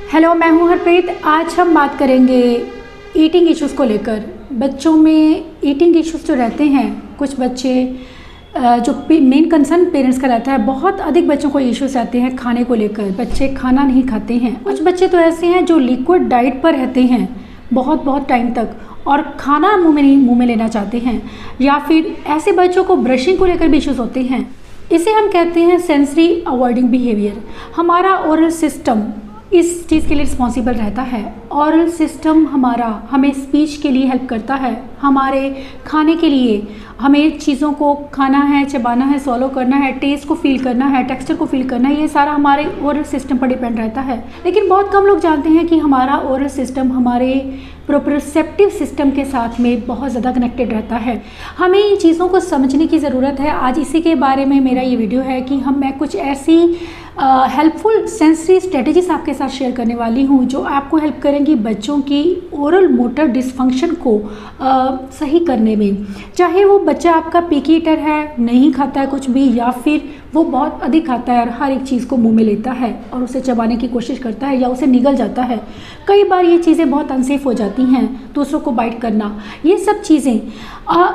Hello, मैं हूं हरप्रीत। आज हम बात करेंगे ईटिंग इश्यूज़ को लेकर। बच्चों में ईटिंग इश्यूज़ जो रहते हैं, कुछ बच्चे जो मेन कंसर्न पेरेंट्स का रहता है, बहुत अधिक बच्चों को इश्यूज़ आते हैं खाने को लेकर। बच्चे खाना नहीं खाते हैं। कुछ बच्चे तो ऐसे हैं जो लिक्विड डाइट पर रहते हैं बहुत टाइम तक और खाना मुंह में लेना चाहते हैं, या फिर ऐसे बच्चों को ब्रशिंग को लेकर भी इश्यूज़ होते हैं। इसे हम कहते हैं सेंसरी अवॉइडिंग बिहेवियर। हमारा ओरल सिस्टम इस चीज़ के लिए रिस्पॉन्सिबल रहता है। ऑरल सिस्टम हमारा हमें स्पीच के लिए हेल्प करता है, हमारे खाने के लिए। हमें चीज़ों को खाना है, चबाना है, सॉलो करना है, टेस्ट को फील करना है, टेक्सचर को फील करना है, ये सारा हमारे ओरल सिस्टम पर डिपेंड रहता है। लेकिन बहुत कम लोग जानते हैं कि हमारा ओरल सिस्टम हमारे प्रोप्रोसेप्टिव सिस्टम के साथ में बहुत ज़्यादा कनेक्टेड रहता है। हमें इन चीज़ों को समझने की ज़रूरत है। आज इसी के बारे में मेरा ये वीडियो है कि मैं कुछ ऐसी हेल्पफुल सेंसरी स्ट्रेटजीज आपके साथ शेयर करने वाली हूँ जो आपको हेल्प करेंगी बच्चों की ओरल मोटर डिसफंक्शन को सही करने में। चाहे वो बच्चा आपका पिकी ईटर है, नहीं खाता है कुछ भी, या फिर वो बहुत अधिक खाता है और हर एक चीज़ को मुंह में लेता है और उसे चबाने की कोशिश करता है या उसे निगल जाता है। कई बार ये चीज़ें बहुत अनसेफ हो जाती हैं, दूसरों को बाइट करना, ये सब चीज़ें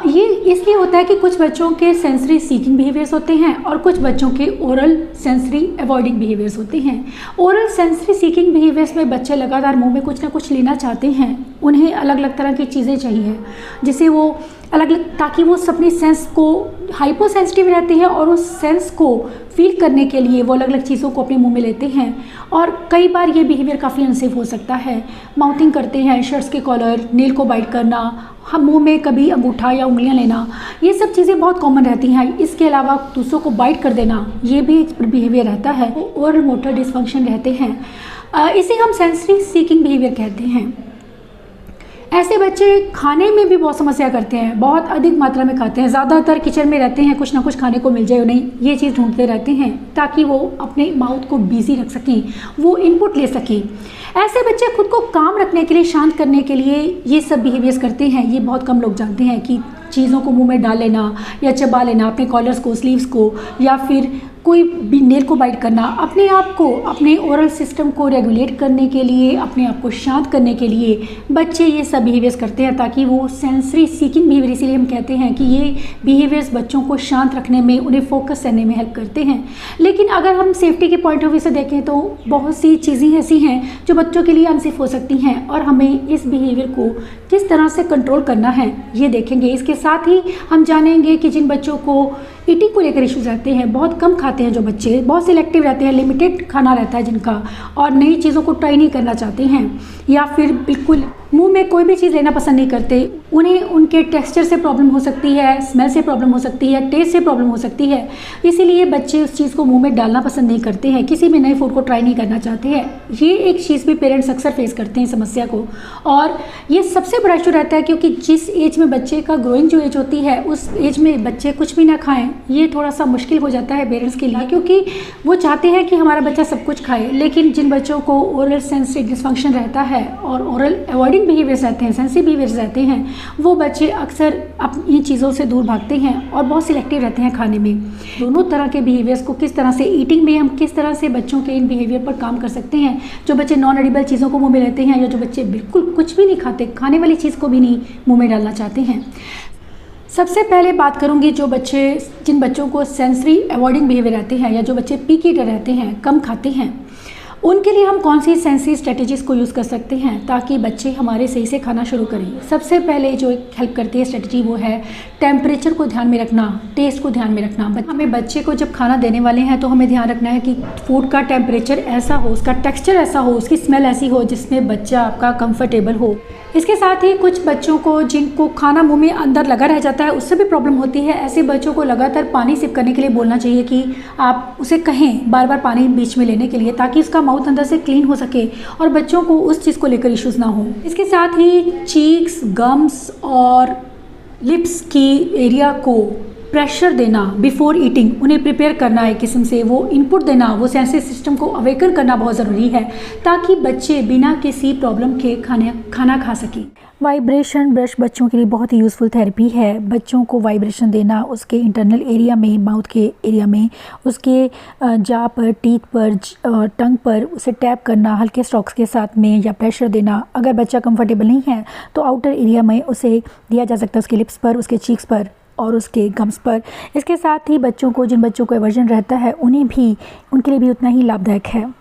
ये इसलिए होता है कि कुछ बच्चों के सेंसरी सीकिंग बिहेवियर्स होते हैं और कुछ बच्चों के ओरल सेंसरी अवॉइडिंग बिहेवियर्स होते हैं। ओरल सेंसरी सीकिंग बिहेवियर्स में बच्चे लगातार मुंह में कुछ ना कुछ लेना चाहते हैं। उन्हें अलग अलग तरह की चीज़ें चाहिए जिसे वो अलग अलग, ताकि वो अपनी सेंस को हाइपो सेंसिटिव रहते हैं और उस सेंस को फील करने के लिए वो अलग अलग चीज़ों को अपने मुंह में लेते हैं। और कई बार ये बिहेवियर काफ़ी अनसेफ हो सकता है। माउथिंग करते हैं, शर्ट्स के कॉलर, नेल को बाइट करना, हम मुंह में कभी अंगूठा या उंगलियां लेना, ये सब चीज़ें बहुत कॉमन रहती हैं। इसके अलावा दूसरों को बाइट कर देना, ये भी एक बिहेवियर रहता है और मोटर डिसफंक्शन रहते हैं। इसे हम सेंसरी सीकिंग बिहेवियर कहते हैं। ऐसे बच्चे खाने में भी बहुत समस्या करते हैं, बहुत अधिक मात्रा में खाते हैं, ज़्यादातर किचन में रहते हैं, कुछ ना कुछ खाने को मिल जाए उन्हें, ये चीज़ ढूंढते रहते हैं ताकि वो अपने माउथ को बिजी रख सकें, वो इनपुट ले सकें। ऐसे बच्चे खुद को काम रखने के लिए, शांत करने के लिए ये सब बिहेवियर्स करते हैं। ये बहुत कम लोग जानते हैं कि चीज़ों को मुंह में डाल लेना या चबा लेना, अपने कॉलर्स को, स्लीव्स को, या फिर कोई भी नेल को बाइट करना, अपने आप को, अपने ओरल सिस्टम को रेगुलेट करने के लिए, अपने आप को शांत करने के लिए बच्चे ये सब बिहेवियर्स करते हैं ताकि वो सेंसरी सीकिंग बिहेवियर, इसीलिए हम कहते हैं कि ये बिहेवियर्स बच्चों को शांत रखने में, उन्हें फोकस करने में हेल्प करते हैं। लेकिन अगर हम सेफ्टी के पॉइंट ऑफ व्यू से देखें तो बहुत सी चीज़ें ऐसी हैं जो बच्चों के लिए अनसेफ हो सकती हैं और हमें इस बिहेवियर को किस तरह से कंट्रोल करना है ये देखेंगे। इसके साथ ही हम जानेंगे कि जिन बच्चों को ईटिंग को लेकर इश्यूज रहते हैं, बहुत कम खाते हैं जो बच्चे, बहुत सिलेक्टिव रहते हैं, लिमिटेड खाना रहता है जिनका, और नई चीज़ों को ट्राई नहीं करना चाहते हैं, या फिर बिल्कुल मुंह में कोई भी चीज़ लेना पसंद नहीं करते, उन्हें उनके टेक्सचर से प्रॉब्लम हो सकती है, स्मेल से प्रॉब्लम हो सकती है, टेस्ट से प्रॉब्लम हो सकती है। इसीलिए बच्चे उस चीज़ को मुंह में डालना पसंद नहीं करते हैं, किसी भी नए फूड को ट्राई नहीं करना चाहते हैं। ये एक चीज़ भी पेरेंट्स अक्सर फेस करते हैं समस्या को, और ये सबसे बड़ा इशू रहता है क्योंकि जिस एज में बच्चे का ग्रोइंग जो एज होती है, उस एज में बच्चे कुछ भी ना खाएं, ये थोड़ा सा मुश्किल हो जाता है पेरेंट्स के लिए, क्योंकि वो चाहते हैं कि हमारा बच्चा सब कुछ खाए। लेकिन जिन बच्चों को ओरल सेंसरी डिसफंक्शन रहता है और ओरल अवॉइडिंग बिहेवियर्स रहते हैं, सेंसिटिव बिहेवियर्स रहते हैं, वो बच्चे अक्सर अपनी चीज़ों से दूर भागते हैं और बहुत सिलेक्टिव रहते हैं खाने में। दोनों तरह के बिहेवियर्स को किस तरह से ईटिंग में हम किस तरह से बच्चों के इन बिहेवियर पर काम कर सकते हैं, जो बच्चे नॉन एडिबल चीज़ों को मुंह में लेते हैं या जो बच्चे बिल्कुल कुछ भी नहीं खाते, खाने वाली चीज़ को भी नहीं मुंह में डालना चाहते हैं। सबसे पहले बात करूंगी जिन बच्चों को सेंसरी अवॉइडिंग बिहेवियर रहते हैं या जो बच्चे पिकी ईटर रहते हैं, कम खाते हैं, उनके लिए हम कौन सी सेंसरी स्ट्रेटजीज़ को यूज़ कर सकते हैं ताकि बच्चे हमारे सही से खाना शुरू करें। सबसे पहले जो एक हेल्प करती है स्ट्रेटजी वो है टेम्परेचर को ध्यान में रखना, टेस्ट को ध्यान में रखना। हमें बच्चे को जब खाना देने वाले हैं तो हमें ध्यान रखना है कि फूड का टेम्परेचर ऐसा हो, उसका टेक्सचर ऐसा हो, उसकी स्मेल ऐसी हो जिसमें बच्चा आपका कंफर्टेबल हो। इसके साथ ही कुछ बच्चों को जिनको खाना मुंह में अंदर लगा रह जाता है, उससे भी प्रॉब्लम होती है। ऐसे बच्चों को लगातार पानी सिप करने के लिए बोलना चाहिए कि आप उसे कहें बार बार पानी बीच में लेने के लिए, ताकि उसका माउथ अंदर से क्लीन हो सके और बच्चों को उस चीज़ को लेकर इश्यूज़ ना हो। इसके साथ ही चीक्स, गम्स और लिप्स की एरिया को प्रेशर देना बिफोर ईटिंग, उन्हें प्रिपेयर करना एक किस्म से, वो इनपुट देना, वो सेंसरी सिस्टम को अवेकन करना बहुत ज़रूरी है ताकि बच्चे बिना किसी प्रॉब्लम के खाना खा सकें। वाइब्रेशन ब्रश बच्चों के लिए बहुत ही यूज़फुल थेरेपी है। बच्चों को वाइब्रेशन देना उसके इंटरनल एरिया में, माउथ के एरिया में, उसके जा पर, टीथ पर, टंग पर उसे टैप करना हल्के स्ट्रोक्स के साथ में या प्रेशर देना। अगर बच्चा कंफर्टेबल नहीं है तो आउटर एरिया में उसे दिया जा सकता है, उसके लिप्स पर, उसके चीक्स पर और उसके गम्स पर। इसके साथ ही बच्चों को, जिन बच्चों को एवर्जन रहता है उनके लिए भी उतना ही लाभदायक है।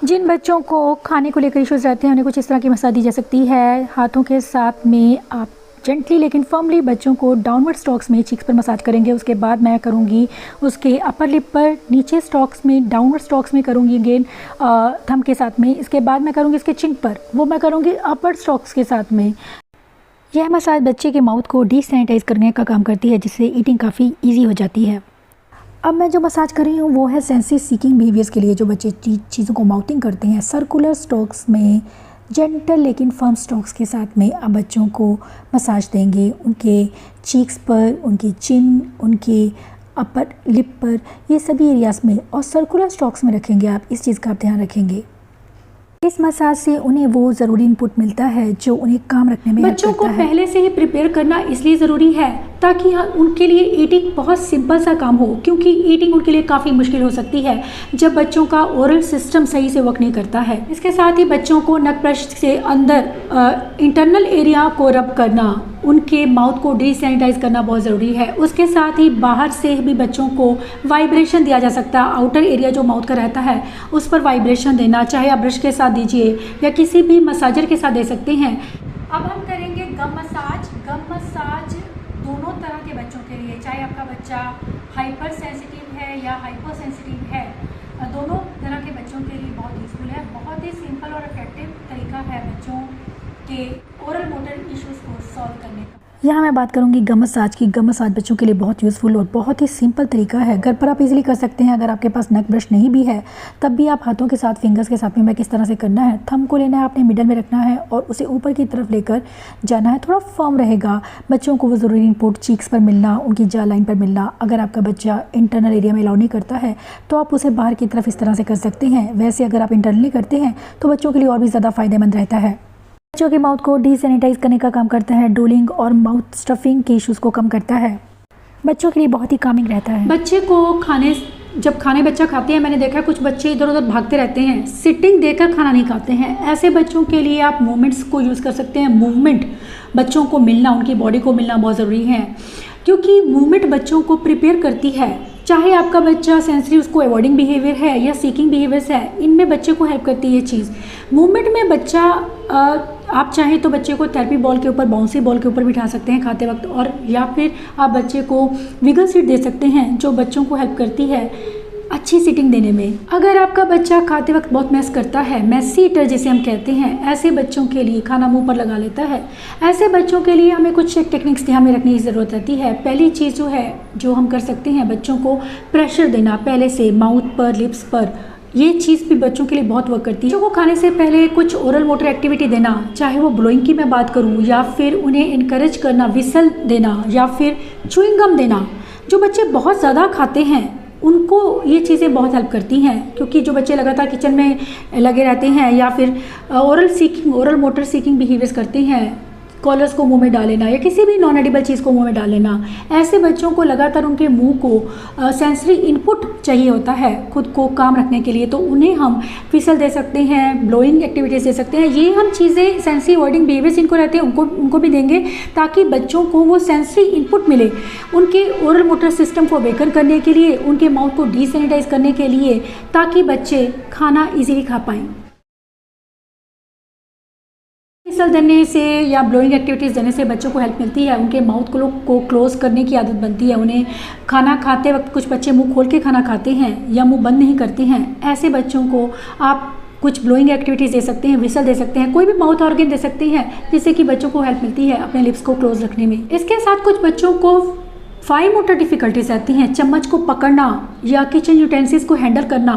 जिन बच्चों को खाने को लेकर इश्यूज़ रहते हैं उन्हें कुछ इस तरह की मसाज दी जा सकती है। हाथों के साथ में आप जेंटली लेकिन फर्मली बच्चों को डाउनवर्ड स्ट्रोक्स में चीक्स पर मसाज करेंगे। उसके बाद मैं करूँगी उसके अपर लिप पर, नीचे स्ट्रोक्स में, डाउनवर्ड स्ट्रोक्स में करूँगी अगेन थंब के साथ में। इसके बाद मैं करूँगी इसके चिन पर, वो मैं करूँगी अपर स्ट्रोक्स के साथ में। यह मसाज बच्चे के माउथ को डिसैनिटाइज करने का काम करती है, जिससे ईटिंग काफ़ी ईजी हो जाती है। अब मैं जो मसाज कर रही हूँ वो है सेंसरी सीकिंग बिहेवियर्स के लिए, जो बच्चे चीज़ों को माउथिंग करते हैं। सर्कुलर स्ट्रोक्स में जेंटल लेकिन फर्म स्ट्रोक्स के साथ में आप बच्चों को मसाज देंगे, उनके चीक्स पर, उनकी चिन, उनके अपर लिप पर, ये सभी एरियाज़ में, और सर्कुलर स्ट्रोक्स में रखेंगे आप। इस चीज़ का आप ध्यान रखेंगे। इस मसाज से उन्हें वो ज़रूरी इनपुट मिलता है जो उन्हें काम रखने में बच्चों को पहले से ही प्रिपेयर करना इसलिए ज़रूरी है ताकि उनके लिए ईटिंग बहुत सिंपल सा काम हो, क्योंकि ईटिंग उनके लिए काफ़ी मुश्किल हो सकती है जब बच्चों का ओरल सिस्टम सही से वर्क नहीं करता है। इसके साथ ही बच्चों को नक ब्रश से अंदर इंटरनल एरिया को रब करना, उनके माउथ को डिसैनिटाइज करना बहुत ज़रूरी है। उसके साथ ही बाहर से भी बच्चों को वाइब्रेशन दिया जा सकता है। आउटर एरिया जो माउथ का रहता है उस पर वाइब्रेशन देना, चाहे आप ब्रश के साथ दीजिए या किसी भी मसाजर के साथ दे सकते हैं। अब हम करेंगे गम मसाज। गम मसाज दोनों तरह के बच्चों के लिए, चाहे आपका बच्चा हाइपर सेंसिटिव है या हाइपर सेंसिटिव है, दोनों तरह के बच्चों के लिए बहुत यूज़फुल है। बहुत ही सिंपल और इफेक्टिव तरीका है बच्चों के ओरल मोटर इश्यूज़ को सॉल्व करने का। यहाँ मैं बात करूँगी गम मसाज की। गम मसाज बच्चों के लिए बहुत यूज़फुल और बहुत ही सिंपल तरीका है। घर पर आप इजीली कर सकते हैं। अगर आपके पास नक ब्रश नहीं भी है तब भी आप हाथों के साथ, फिंगर्स के साथ में मैं किस तरह से करना है, थंब को लेना है, आपने मिडल में रखना है और उसे ऊपर की तरफ लेकर जाना है। थोड़ा फर्म रहेगा। बच्चों को वो ज़रूरी इनपुट चीक्स पर मिलना, उनकी जा लाइन पर मिलना। अगर आपका बच्चा इंटरनल एरिया में अलाउ नहीं करता है तो आप उसे बाहर की तरफ इस तरह से कर सकते हैं। वैसे अगर आप इंटरनली करते हैं तो बच्चों के लिए और भी ज़्यादा फ़ायदेमंद रहता है। बच्चों के माउथ को डिसैनिटाइज करने का काम करता है। ड्रोलिंग और माउथ स्टफिंग के इश्यूज़ को कम करता है। बच्चों के लिए बहुत ही कामिंग रहता है। बच्चे को जब खाने बच्चा खाते हैं, मैंने देखा है कुछ बच्चे इधर उधर भागते रहते हैं, सिटिंग देकर खाना नहीं खाते हैं। ऐसे बच्चों के लिए आप मूवमेंट्स को यूज़ कर सकते हैं। मूवमेंट बच्चों को मिलना, उनकी बॉडी को मिलना बहुत ज़रूरी है, क्योंकि मूवमेंट बच्चों को प्रिपेयर करती है। चाहे आपका बच्चा सेंसरी उसको अवॉइडिंग बिहेवियर है या सीकिंग बिहेवियर्स है, इनमें बच्चे को हेल्प करती है ये चीज़। मूवमेंट में बच्चा आप चाहें तो बच्चे को थेरेपी बॉल के ऊपर, बाउंसी बॉल के ऊपर बिठा सकते हैं खाते वक्त, और या फिर आप बच्चे को विगल सीट दे सकते हैं जो बच्चों को हेल्प करती है अच्छी सीटिंग देने में। अगर आपका बच्चा खाते वक्त बहुत मैस करता है, मैसी ईटर जिसे हम कहते हैं, ऐसे बच्चों के लिए खाना मुंह पर लगा लेता है, ऐसे बच्चों के लिए हमें कुछ टेक्निक्स ध्यान में रखने की ज़रूरत रहती है। पहली चीज़ जो हम कर सकते हैं, बच्चों को प्रेशर देना पहले से माउथ पर, लिप्स पर। ये चीज़ भी बच्चों के लिए बहुत वर्क करती है। बच्चों को खाने से पहले कुछ ओरल मोटर एक्टिविटी देना, चाहे वो ब्लोइंग की मैं बात करूँ या फिर उन्हें इनकरेज करना, विसल देना या फिर च्युइंग गम देना। जो बच्चे बहुत ज़्यादा खाते हैं उनको ये चीज़ें बहुत हेल्प करती हैं, क्योंकि जो बच्चे लगातार किचन में लगे रहते हैं या फिर ओरल मोटर सीकिंग बिहेवियर्स करते हैं, कॉलर्स को मुंह में डाल लेना या किसी भी नॉन एडिबल चीज़ को मुंह में डाल लेना, ऐसे बच्चों को लगातार उनके मुंह को सेंसरी इनपुट चाहिए होता है खुद को काम रखने के लिए। तो उन्हें हम फिसल दे सकते हैं, ब्लोइंग एक्टिविटीज़ दे सकते हैं। ये हम चीज़ें सेंसरी अवॉइडिंग बिहेवियर्स इनको रहते हैं उनको भी देंगे, ताकि बच्चों को वो सेंसरी इनपुट मिले उनके ओरल मोटर सिस्टम को अवेकन करने के लिए, उनके माउथ को डिसैनिटाइज करने के लिए, ताकि बच्चे खाना ईजीली खा पाएँ। फिसल देने से या ब्लोइंग एक्टिविटीज़ देने से बच्चों को हेल्प मिलती है, उनके माउथ को क्लोज करने की आदत बनती है। उन्हें खाना खाते वक्त कुछ बच्चे मुंह खोल के खाना खाते हैं या मुंह बंद नहीं करते हैं, ऐसे बच्चों को आप कुछ ब्लोइंग एक्टिविटीज़ दे सकते हैं, विसल दे सकते हैं, कोई भी माउथ ऑर्गन दे सकते हैं, जिससे कि बच्चों को हेल्प मिलती है अपने लिप्स को क्लोज रखने में। इसके साथ कुछ बच्चों को फाइन मोटर डिफ़िकल्टीज रहती हैं, चम्मच को पकड़ना, या किचन यूटेंसिल्स को हैंडल करना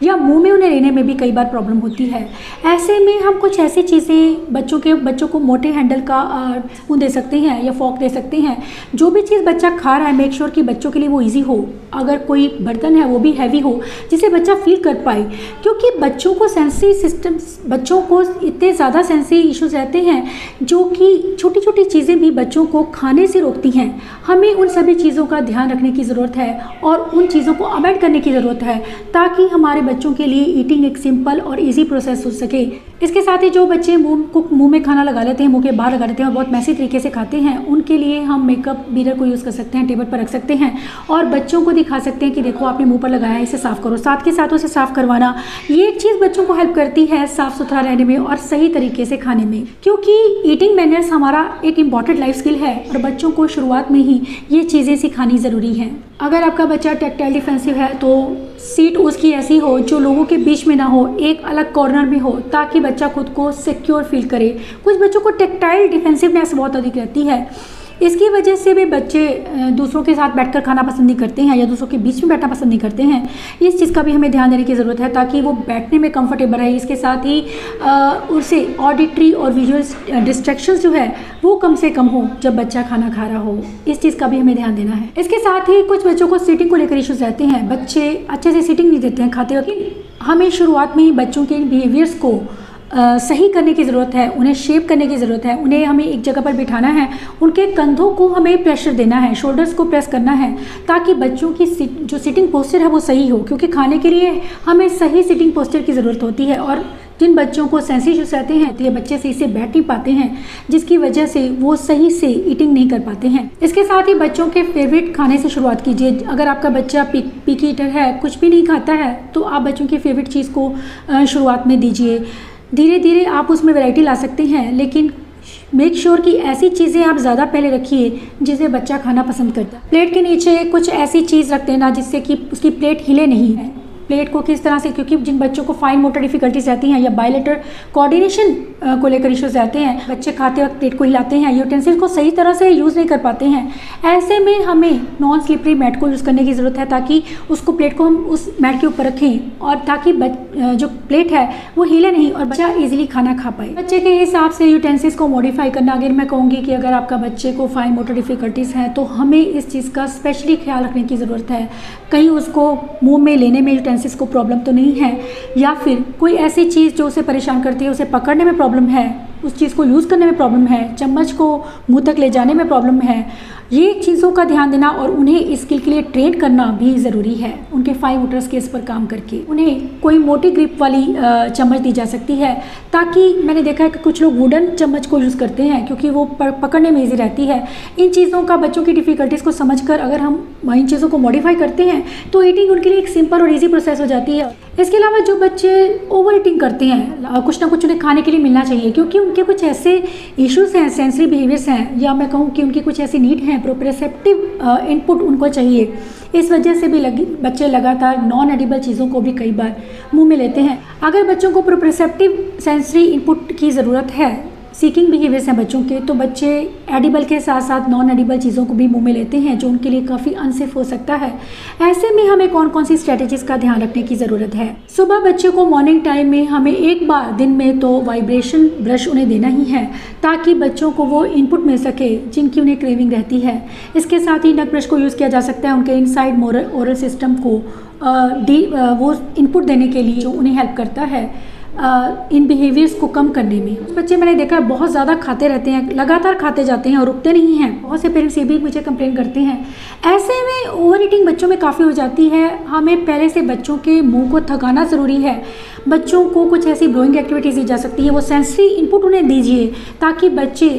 या मुंह में उन्हें लेने में भी कई बार प्रॉब्लम होती है। ऐसे में हम कुछ ऐसी चीज़ें बच्चों को मोटे हैंडल का स्पून दे सकते हैं या फॉर्क दे सकते हैं। जो भी चीज़ बच्चा खा रहा है मेक श्योर कि बच्चों के लिए वो ईजी हो। अगर कोई बर्तन है वो भी हैवी हो जिसे बच्चा फील कर पाए, क्योंकि बच्चों को सेंसरी सिस्टम, बच्चों को इतने ज़्यादा सेंसरी इश्यूज रहते हैं जो कि छोटी छोटी चीज़ें भी बच्चों को खाने से रोकती हैं। हमें उन सभी चीज़ों का ध्यान रखने की ज़रूरत है और उन चीज़ों को अवॉइड करने की ज़रूरत है ताकि हमारे बच्चों के लिए ईटिंग एक सिंपल और ईजी प्रोसेस हो सके। इसके साथ ही जो बच्चे मुंह में खाना लगा लेते हैं, मुंह के बाहर लगा लेते हैं और बहुत मैसी तरीके से खाते हैं, उनके लिए हम मेकअप मिरर को यूज़ कर सकते हैं, टेबल पर रख सकते हैं और बच्चों को दिखा सकते हैं कि देखो आपने मुंह पर लगाया है, इसे साफ़ करो। साथ के साथ उसे साफ़ करवाना, ये एक चीज़ बच्चों को हेल्प करती है साफ़ सुथरा रहने में और सही तरीके से खाने में, क्योंकि ईटिंग मैनर्स हमारा एक इम्पॉर्टेंट लाइफ स्किल है और बच्चों को शुरुआत में ही ये चीज़ें सिखानी ज़रूरी है। अगर आपका बच्चा टैक्टाइल डिफेंसिव है तो सीट उसकी ऐसी हो जो लोगों के बीच में ना हो, एक अलग कॉर्नर में हो ताकि बच्चा खुद को सिक्योर फील करे। कुछ बच्चों को टैक्टाइल डिफेंसिवनेस बहुत अधिक रहती है, इसकी वजह से भी बच्चे दूसरों के साथ बैठकर खाना पसंद नहीं करते हैं या दूसरों के बीच में बैठना पसंद नहीं करते हैं। इस चीज़ का भी हमें ध्यान देने की ज़रूरत है ताकि वो बैठने में कंफर्टेबल रहे। इसके साथ ही उसे ऑडिटरी और विजुअल डिस्ट्रैक्शंस जो है वो कम से कम हो जब बच्चा खाना खा रहा हो। इस चीज़ का भी हमें ध्यान देना है। इसके साथ ही कुछ बच्चों को सीटिंग को लेकर इश्यूज़ रहते हैं, बच्चे अच्छे से सीटिंग नहीं देते हैं खाते वक्त। हमें शुरुआत में ही बच्चों के इन बिहेवियर्स को सही करने की ज़रूरत है, उन्हें शेप करने की ज़रूरत है। उन्हें हमें एक जगह पर बिठाना है, उनके कंधों को हमें प्रेशर देना है, शोल्डर्स को प्रेस करना है ताकि बच्चों की जो सिटिंग पोस्चर है वो सही हो, क्योंकि खाने के लिए हमें सही सिटिंग पोस्चर की ज़रूरत होती है। और जिन बच्चों को सेंसरी इश्यूज रहते हैं तो ये बच्चे सही से बैठ नहीं पाते हैं, जिसकी वजह से वो सही से ईटिंग नहीं कर पाते हैं। इसके साथ ही बच्चों के फेवरेट खाने से शुरुआत कीजिए। अगर आपका बच्चा पिकी ईटर है, कुछ भी नहीं खाता है, तो आप बच्चों की फेवरेट चीज़ को शुरुआत में दीजिए। धीरे धीरे आप उसमें वैरायटी ला सकते हैं, लेकिन मेक श्योर कि ऐसी चीज़ें आप ज़्यादा पहले रखिए जिसे बच्चा खाना पसंद करता है। प्लेट के नीचे कुछ ऐसी चीज़ रख देना जिससे कि उसकी प्लेट हिले नहीं है। प्लेट को किस तरह से, क्योंकि जिन बच्चों को फाइन मोटर डिफिकल्टीज रहती हैं या बायलेटर कोऑर्डिनेशन को लेकर इश्यूज रहते हैं, बच्चे खाते वक्त प्लेट को हिलाते हैं, यूटेंसिल को सही तरह से यूज़ नहीं कर पाते हैं। ऐसे में हमें नॉन स्लिपरी मैट को यूज़ करने की ज़रूरत है ताकि उसको प्लेट को हम उस मैट के ऊपर रखें और ताकि जो प्लेट है वो हिले नहीं और बच्चा ईजिली खाना खा पाए। बच्चे के हिसाब से यूटेंसिल्स को मॉडिफाई करना, अगर मैं कहूँगी कि अगर आपका बच्चे को फाइन मोटर डिफिकल्टीज़ हैं तो हमें इस चीज़ का स्पेशली ख्याल रखने की ज़रूरत है। कहीं उसको मुँह में लेने में यूटेंसिल्स को प्रॉब्लम तो नहीं है, या फिर कोई ऐसी चीज़ जो उसे परेशान करती है, उसे पकड़ने में प्रॉब्लम है, उस चीज़ को यूज़ करने में प्रॉब्लम है, चम्मच को मुंह तक ले जाने में प्रॉब्लम है। ये चीज़ों का ध्यान देना और उन्हें इस स्किल के लिए ट्रेन करना भी ज़रूरी है। उनके 5 मोटर स्किल्स पर काम करके उन्हें कोई मोटी ग्रिप वाली चम्मच दी जा सकती है, ताकि मैंने देखा है कि कुछ लोग वुडन चम्मच को यूज़ करते हैं क्योंकि वो पकड़ने में ईजी रहती है। इन चीज़ों का बच्चों की डिफ़िकल्टीज़ को समझकर अगर हम इन चीज़ों को मॉडिफाई करते हैं तो ईटिंग उनके लिए एक सिंपल और ईजी प्रोसेस हो जाती है। इसके अलावा जो बच्चे ओवर ईटिंग करते हैं, कुछ ना कुछ उन्हें खाने के लिए मिलना चाहिए, क्योंकि उनके कुछ ऐसे इश्यूज़ हैं, सेंसरी बिहेवियर्स हैं, या मैं कहूँ कि उनकी कुछ ऐसी नीड हैं, प्रोप्रेसेप्टिव इनपुट उनको चाहिए। इस वजह से भी बच्चे लगातार नॉन एडिबल चीज़ों को भी कई बार मुंह में लेते हैं। अगर बच्चों को प्रोप्रेसेप्टिव सेंसरी इनपुट की ज़रूरत है, सीकिंग बिहेवियर्स हैं बच्चों के, तो बच्चे एडिबल के साथ साथ नॉन एडिबल चीज़ों को भी मुंह में लेते हैं, जो उनके लिए काफ़ी अनसेफ हो सकता है। ऐसे में हमें कौन कौन सी स्ट्रैटेजीज़ का ध्यान रखने की ज़रूरत है। सुबह बच्चे को मॉर्निंग टाइम में हमें एक बार दिन में तो वाइब्रेशन ब्रश उन्हें देना ही है, ताकि बच्चों को वो इनपुट मिल सके जिनकी उन्हें क्रेविंग रहती है। इसके साथ ही नक ब्रश को यूज़ किया जा सकता है उनके इनसाइड ओरल सिस्टम को वो इनपुट देने के लिए, जो उन्हें हेल्प करता है इन बिहेवियर्स को कम करने में। बच्चे मैंने देखा है बहुत ज़्यादा खाते रहते हैं, लगातार खाते जाते हैं और रुकते नहीं हैं। बहुत से पेरेंट्स ये भी मुझे कंप्लेन करते हैं। ऐसे में ओवर ईटिंग बच्चों में काफ़ी हो जाती है। हमें पहले से बच्चों के मुंह को थकाना ज़रूरी है। बच्चों को कुछ ऐसी ब्लोइंग एक्टिविटीज़ दी जा सकती है, वो सेंसरी इनपुट उन्हें दीजिए ताकि बच्चे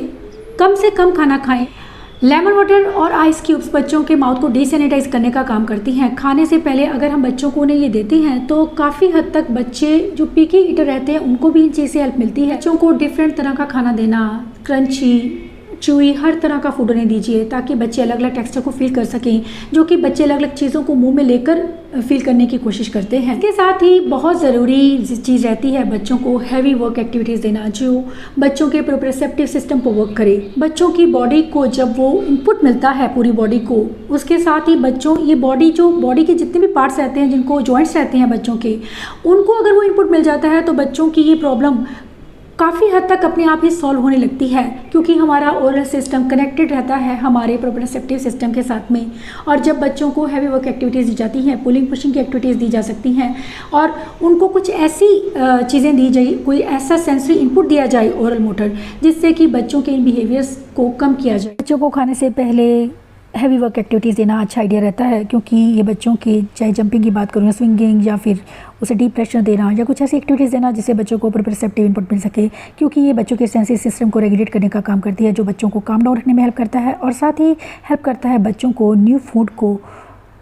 कम से कम खाना खाएँ। लेमन वाटर और आइस क्यूब्स बच्चों के माउथ को डिसैनिटाइज करने का काम करती हैं। खाने से पहले अगर हम बच्चों को उन्हें ये देते हैं तो काफ़ी हद तक बच्चे जो पिकी ईटर रहते हैं उनको भी इन चीज़ से हेल्प मिलती है। बच्चों को डिफरेंट तरह का खाना देना, क्रंची, चूई हर तरह का फूड उन्हें दीजिए ताकि बच्चे अलग अलग टेक्सचर को फील कर सकें, जो कि बच्चे अलग अलग चीज़ों को मुंह में लेकर फील करने की कोशिश करते हैं। इसके साथ ही बहुत ज़रूरी चीज़ रहती है बच्चों को हैवी वर्क एक्टिविटीज़ देना, जो बच्चों के प्रोप्रियोसेप्टिव सिस्टम को वर्क करे। बच्चों की बॉडी को जब वो इनपुट मिलता है पूरी बॉडी को, उसके साथ ही बच्चों ये बॉडी के जितने भी पार्ट्स रहते हैं, जिनको जॉइंट्स रहते हैं बच्चों के, उनको अगर वो इनपुट मिल जाता है तो बच्चों की ये प्रॉब्लम काफ़ी हद तक अपने आप ही सॉल्व होने लगती है, क्योंकि हमारा ओरल सिस्टम कनेक्टेड रहता है हमारे प्रोप्रियोसेप्टिव सिस्टम के साथ में। और जब बच्चों को हैवी वर्क एक्टिविटीज़ दी जाती हैं, पुलिंग पुशिंग की एक्टिविटीज़ दी जा सकती हैं और उनको कुछ ऐसी चीज़ें दी जाए, कोई ऐसा सेंसरी इनपुट दिया जाए ओरल मोटर, जिससे कि बच्चों के इन बिहेवियर्स को कम किया जाए। बच्चों को खाने से पहले हैवी वर्क एक्टिविटीज़ देना अच्छा आइडिया रहता है, क्योंकि ये बच्चों के, चाहे जंपिंग की बात करूँ या स्विंगिंग या फिर उसे डीप प्रेशर देना या कुछ ऐसी एक्टिविटीज़ देना जिससे बच्चों को प्रोप्रियोसेप्टिव इनपुट मिल सके, क्योंकि ये बच्चों के सेंसरी सिस्टम को रेगुलेट करने का काम करती है, जो बच्चों को काम डाउन रखने में हेल्प करता है और साथ ही हेल्प करता है बच्चों को न्यू फूड को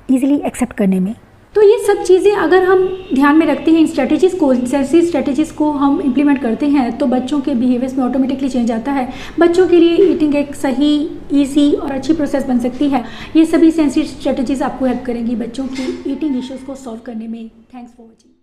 ईजिली एक्सेप्ट करने में। तो ये सब चीज़ें अगर हम ध्यान में रखते हैं, इन स्ट्रेटजीज़ को, सेंसरी स्ट्रेटजीज़ को हम इम्प्लीमेंट करते हैं, तो बच्चों के बिहेवियर्स में ऑटोमेटिकली चेंज आता है। बच्चों के लिए ईटिंग एक सही, ईजी और अच्छी प्रोसेस बन सकती है। ये सभी सेंसरी स्ट्रेटजीज़ आपको हेल्प करेंगी बच्चों की ईटिंग इश्यूज़ को सॉल्व करने में। Thanks for watching.